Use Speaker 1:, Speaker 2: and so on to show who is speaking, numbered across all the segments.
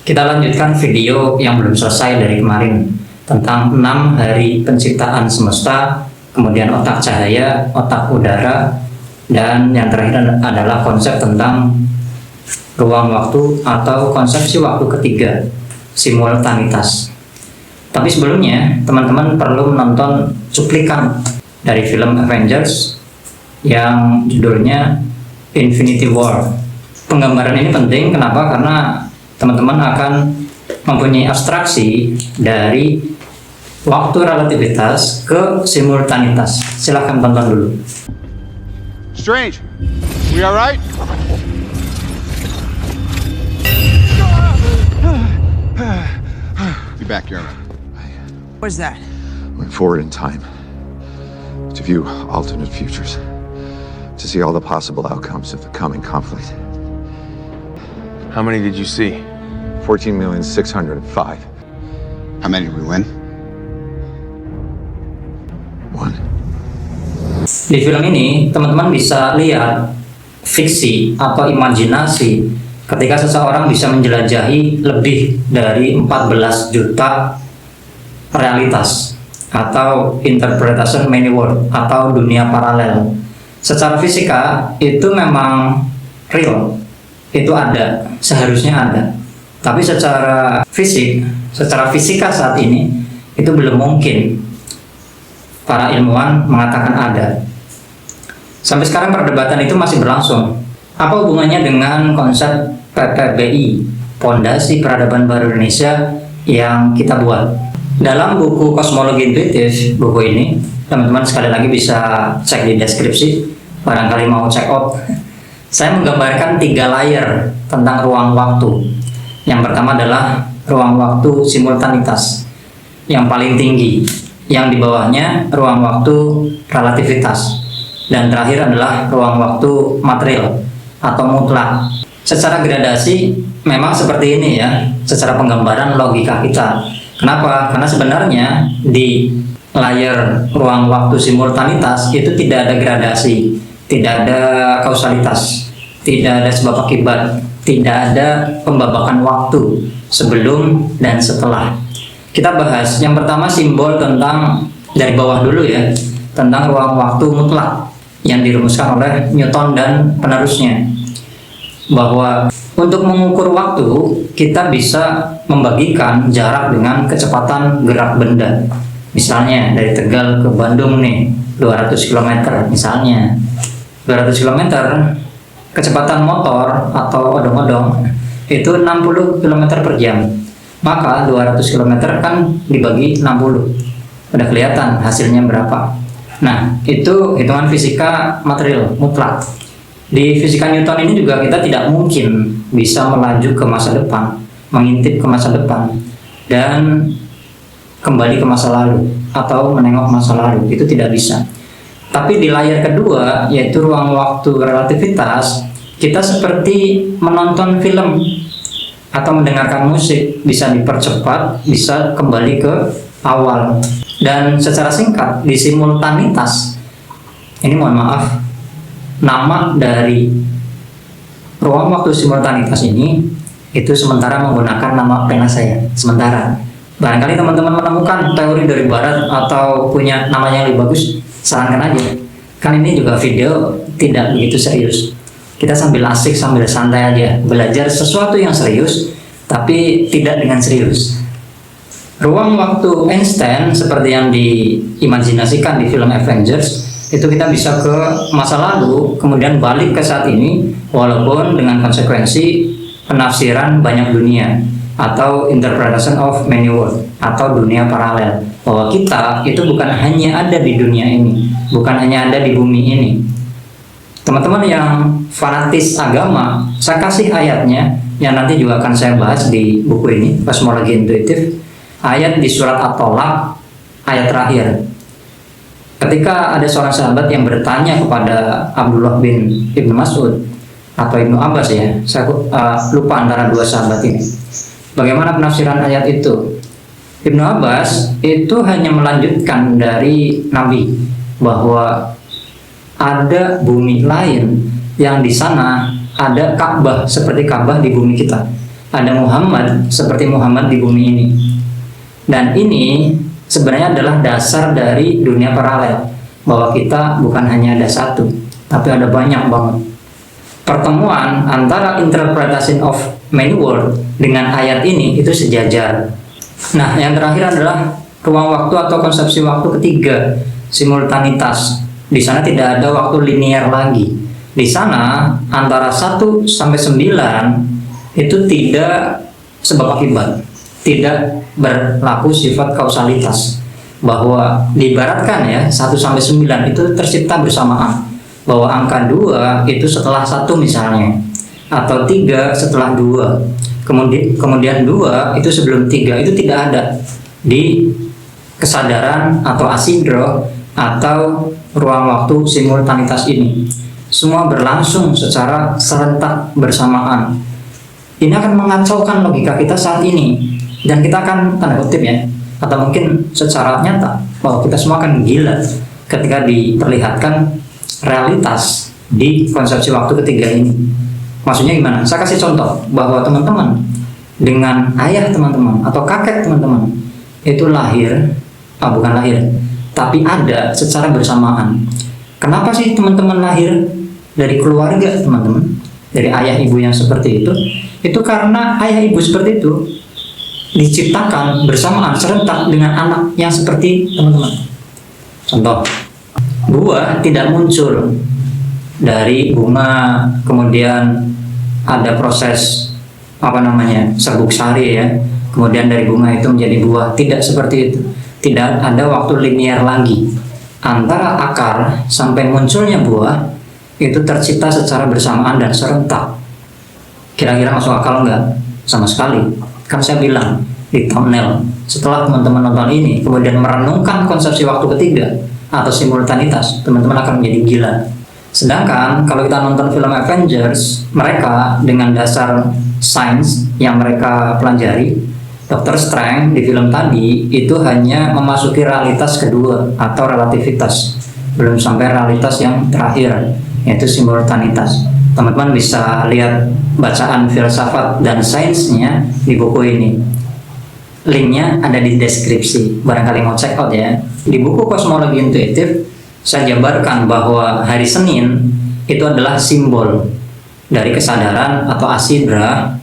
Speaker 1: Kita lanjutkan video yang belum selesai dari kemarin tentang 6 hari penciptaan semesta, kemudian otak cahaya, otak udara, dan yang terakhir adalah konsep tentang ruang waktu atau konsepsi waktu ketiga, simultanitas. Tapi sebelumnya, teman-teman perlu menonton cuplikan dari film Avengers yang judulnya Infinity War. Penggambaran ini penting, kenapa? Karena teman-teman akan mempunyai abstraksi dari waktu relativitas ke simultanitas. Silahkan tonton dulu.
Speaker 2: Strange, we all right? Be back, Yerma.
Speaker 3: What's that?
Speaker 4: Went forward in time to view alternate futures, to see all the possible outcomes of the coming conflict.
Speaker 2: How many did you see?
Speaker 4: 14,605,000.
Speaker 2: How many did we win?
Speaker 4: One.
Speaker 1: Di film ini, teman-teman bisa lihat fiksi atau imajinasi ketika seseorang bisa menjelajahi lebih dari 14 juta realitas atau interpretation many world atau dunia paralel. Secara fisika itu memang real, itu ada, seharusnya ada. Tapi secara fisika saat ini itu belum mungkin para ilmuwan mengatakan ada. Sampai sekarang perdebatan itu masih berlangsung. Apa hubungannya dengan konsep PPBI, Pondasi Peradaban Baru Indonesia yang kita buat? Dalam buku Kosmologi Intuitif, buku ini, teman-teman sekali lagi bisa cek di deskripsi, barangkali mau check out. Saya menggambarkan 3 layer tentang ruang waktu. Yang pertama adalah ruang waktu simultanitas yang paling tinggi. Yang di bawahnya ruang waktu relativitas. Dan terakhir adalah ruang waktu material atau mutlak. Secara gradasi memang seperti ini ya, secara penggambaran logika kita. Kenapa? Karena sebenarnya di layer ruang waktu simultanitas itu tidak ada gradasi, tidak ada kausalitas, tidak ada sebab akibat, tidak ada pembabakan waktu sebelum dan setelah. Kita bahas yang pertama simbol tentang dari bawah dulu ya, tentang ruang waktu mutlak yang dirumuskan oleh Newton dan penerusnya, bahwa untuk mengukur waktu kita bisa membagikan jarak dengan kecepatan gerak benda. Misalnya dari Tegal ke Bandung nih 200 km misalnya, 200 km kecepatan motor atau odong-odong itu 60 km per jam. Maka 200 km kan dibagi 60. Udah kelihatan hasilnya berapa. Nah, itu hitungan fisika material mutlak. Di fisika Newton ini juga kita tidak mungkin bisa melaju ke masa depan, mengintip ke masa depan, dan kembali ke masa lalu atau menengok masa lalu. Itu tidak bisa. Tapi di layar kedua, yaitu ruang waktu relativitas, kita seperti menonton film atau mendengarkan musik, bisa dipercepat, bisa kembali ke awal. Dan secara singkat, di simultanitas, ini mohon maaf, nama dari ruang waktu simultanitas ini itu sementara menggunakan nama pena saya, sementara. Barangkali teman-teman menemukan teori dari barat atau punya namanya yang lebih bagus, sarankan aja. Kan ini juga video tidak begitu serius. Kita sambil asik, sambil santai aja, belajar sesuatu yang serius, tapi tidak dengan serius. Ruang waktu Einstein seperti yang diimajinasikan di film Avengers, itu kita bisa ke masa lalu, kemudian balik ke saat ini, walaupun dengan konsekuensi penafsiran banyak dunia, atau interpretation of many world, atau dunia paralel, bahwa kita itu bukan hanya ada di dunia ini, bukan hanya ada di bumi ini. Teman-teman yang fanatis agama, saya kasih ayatnya yang nanti juga akan saya bahas di buku ini, Kosmologi Intuitif. Ayat di surat At-Tolak, ayat terakhir. Ketika ada seorang sahabat yang bertanya kepada Abdullah bin Ibnu Mas'ud atau Ibnu Abbas ya, saya lupa antara dua sahabat ini, bagaimana penafsiran ayat itu. Ibnu Abbas itu hanya melanjutkan dari Nabi bahwa ada bumi lain yang di sana ada Ka'bah seperti Ka'bah di bumi kita. ada Muhammad seperti Muhammad di bumi ini. Dan ini sebenarnya adalah dasar dari dunia paralel, bahwa kita bukan hanya ada satu, tapi ada banyak banget. Pertemuan antara interpretation of many world dengan ayat ini itu sejajar. Nah, yang terakhir adalah ruang waktu atau konsepsi waktu ketiga, simultanitas. Di sana tidak ada waktu linear lagi. Di sana antara 1 sampai 9 itu tidak sebab akibat, tidak berlaku sifat kausalitas, bahwa diibaratkan ya 1 sampai 9 itu tercipta bersamaan, bahwa angka 2 itu setelah 1 misalnya, atau 3 setelah 2, kemudian 2 itu sebelum 3, itu tidak ada di kesadaran atau asidro atau ruang waktu simultanitas ini. Semua berlangsung secara serentak bersamaan. Ini akan mengacaukan logika kita saat ini, dan kita akan tanda kutip ya, atau mungkin secara nyata, bahwa kita semua akan gila ketika diperlihatkan realitas di konsepsi waktu ketiga ini. Maksudnya gimana? Saya kasih contoh bahwa teman-teman dengan ayah teman-teman atau kakek teman-teman itu bukan lahir, tapi ada secara bersamaan. Kenapa sih teman-teman lahir dari keluarga teman-teman, dari ayah ibu yang seperti itu? Itu karena ayah ibu seperti itu diciptakan bersamaan serentak dengan anak yang seperti teman-teman. Contoh, buah tidak muncul dari bunga, kemudian ada proses serbuk sari ya, kemudian dari bunga itu menjadi buah. Tidak seperti itu. Tidak ada waktu linear lagi antara akar sampai munculnya buah, itu tercipta secara bersamaan dan serentak. Kira-kira masuk akal nggak? Sama sekali. Kan saya bilang di thumbnail, setelah teman-teman nonton ini kemudian merenungkan konsepsi waktu ketiga atau simultanitas, teman-teman akan menjadi gila. Sedangkan kalau kita nonton film Avengers, mereka dengan dasar sains yang mereka pelajari, Dr. Strange di film tadi itu hanya memasuki realitas kedua atau relativitas, belum sampai realitas yang terakhir, yaitu simultanitas. Teman-teman bisa lihat bacaan filsafat dan sainsnya di buku ini. Linknya ada di deskripsi, barangkali mau check out ya. Di buku Kosmologi Intuitif, saya jabarkan bahwa hari Senin itu adalah simbol dari kesadaran atau asidra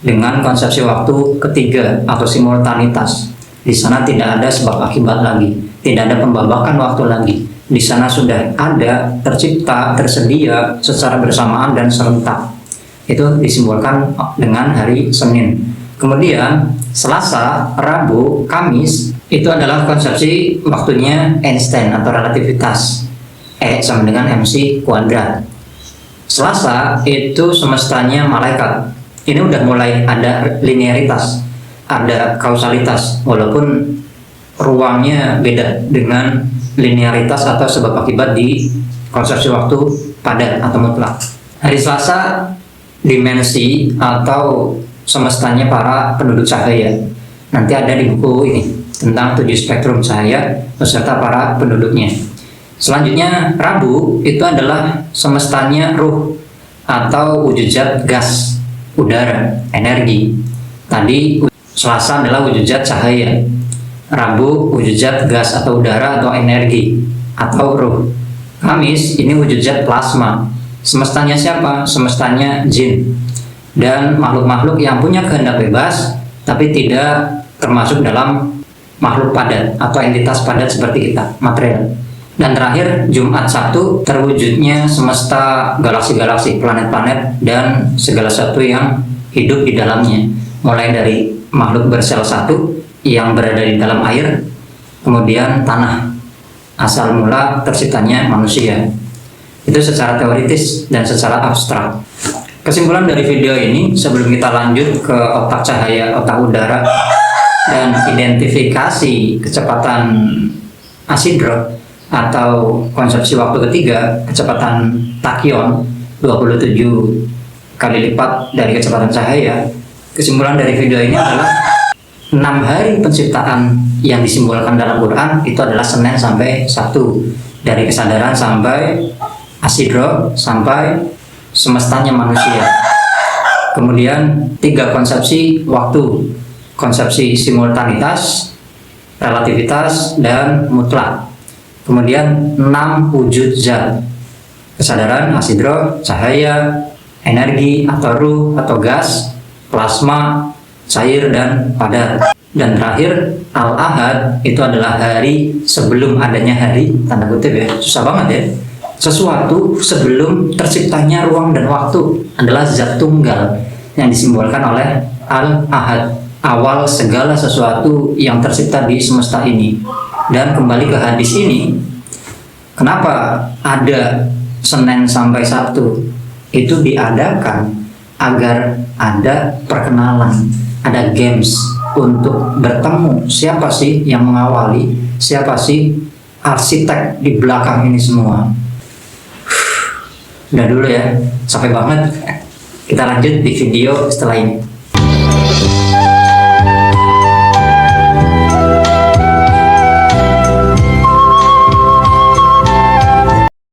Speaker 1: dengan konsepsi waktu ketiga atau simultanitas. Di sana tidak ada sebab akibat lagi, tidak ada pembabakan waktu lagi. Di sana sudah ada, tercipta, tersedia secara bersamaan dan serentak. Itu disimbolkan dengan hari Senin. Kemudian Selasa, Rabu, Kamis itu adalah konsepsi waktunya Einstein atau relativitas, E sama dengan MC kuadrat. Selasa itu semestanya malaikat. Ini udah mulai ada linearitas, ada kausalitas, walaupun ruangnya beda dengan linearitas atau sebab akibat di konsepsi waktu padat atau mutlak. Hari Selasa dimensi atau semestanya para penduduk cahaya. Nanti ada di buku ini tentang 7 spektrum cahaya beserta para penduduknya. Selanjutnya Rabu itu adalah semestanya ruh atau wujud zat gas, udara, energi. Tadi Selasa adalah wujud zat cahaya, Rabu wujud zat gas atau udara atau energi atau ruh. Kamis ini wujud zat plasma. Semestanya siapa? Semestanya jin dan makhluk-makhluk yang punya kehendak bebas tapi tidak termasuk dalam makhluk padat atau entitas padat seperti kita, material. Dan terakhir Jumat Sabtu terwujudnya semesta, galaksi-galaksi, planet-planet dan segala sesuatu yang hidup di dalamnya, mulai dari makhluk bersel satu yang berada di dalam air, kemudian tanah, asal mula terciptanya manusia. Itu secara teoritis dan secara abstrak. Kesimpulan dari video ini, sebelum kita lanjut ke otak cahaya, otak udara, dan identifikasi kecepatan asidro atau konsepsi waktu ketiga, kecepatan tachyon 27 kali lipat dari kecepatan cahaya. Kesimpulan dari video ini adalah 6 hari penciptaan yang disimbolkan dalam Quran itu adalah Senin sampai Sabtu, dari kesadaran sampai asidro sampai semestanya manusia. Kemudian 3 konsepsi waktu, konsepsi simultanitas, relativitas, dan mutlak. Kemudian 6 wujud zat, kesadaran, asidro, cahaya, energi atau ruh atau gas, plasma, cair, dan padat. Dan terakhir, Al-Ahad itu adalah hari sebelum adanya hari, tanda kutip ya, susah banget ya. Sesuatu sebelum terciptanya ruang dan waktu adalah zat tunggal yang disimbolkan oleh Al-Ahad, awal segala sesuatu yang tercipta di semesta ini. Dan kembali ke hadis ini, kenapa ada Senin sampai Sabtu? Itu diadakan agar ada perkenalan, ada games untuk bertemu siapa sih yang mengawali, siapa sih arsitek di belakang ini semua. Udah dulu ya, capek banget. Kita lanjut di video setelah ini.